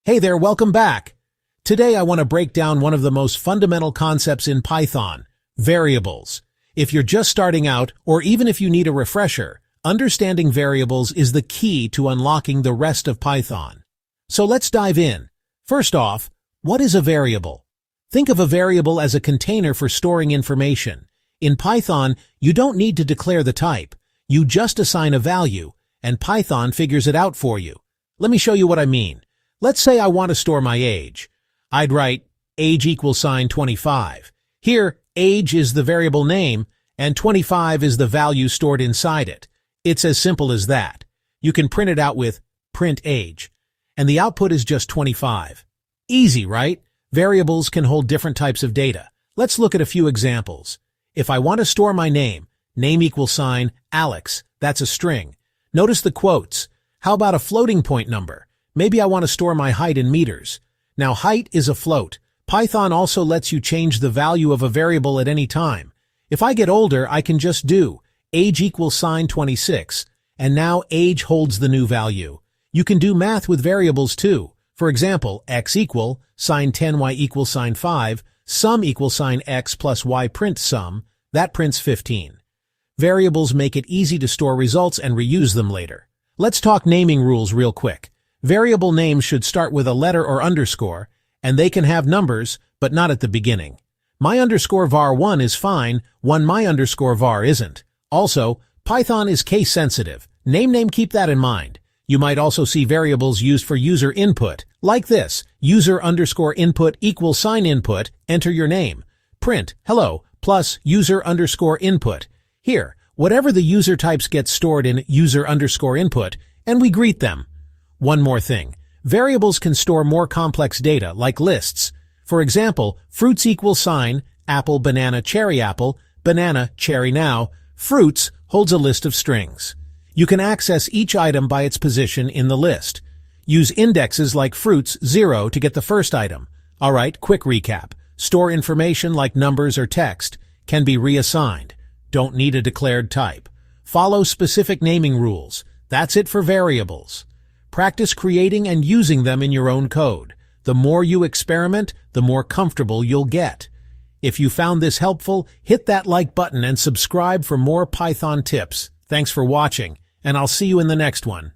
Hey there, welcome back. Today I want to break down one of the most fundamental concepts in Python, variables. If you're just starting out, or even if you need a refresher, understanding variables is the key to unlocking the rest of Python. So let's dive in. First off, what is a variable? Think of a variable as a container for storing information. In Python, you don't need to declare the type. You just assign a value, and Python figures it out for you. Let me show you what I mean. Let's say I want to store my age. I'd write age equals 25. Here, age is the variable name, and 25 is the value stored inside it. It's as simple as that. You can print it out with print age, and the output is just 25. Easy, right? Variables can hold different types of data. Let's look at a few examples. If I want to store my name equals Alex, that's a string. Notice the quotes. How about a floating point number? Maybe I want to store my height in meters. Now height is a float. Python also lets you change the value of a variable at any time. If I get older, I can just do age equals 26, and now age holds the new value. You can do math with variables too. For example, x equal (10) y equals 5, sum equals x plus y print sum, that prints 15. Variables make it easy to store results and reuse them later. Let's talk naming rules real quick. Variable names should start with a letter or underscore, and they can have numbers, but not at the beginning. My underscore var1 is fine, my underscore var isn't. Also, Python is case sensitive. Name, keep that in mind. You might also see variables used for user input, like this, user underscore input equals input, enter your name. Print, hello, plus user underscore input. Here, whatever the user types gets stored in user underscore input, and we greet them. One more thing. Variables can store more complex data, like lists. For example, fruits equals apple, banana, cherry now. Fruits holds a list of strings. You can access each item by its position in the list. Use indexes like fruits 0 to get the first item. Alright, quick recap. Store information like numbers or text. Can be reassigned. Don't need a declared type. Follow specific naming rules. That's it for variables. Practice creating and using them in your own code. The more you experiment, the more comfortable you'll get. If you found this helpful, hit that like button and subscribe for more Python tips. Thanks for watching, and I'll see you in the next one.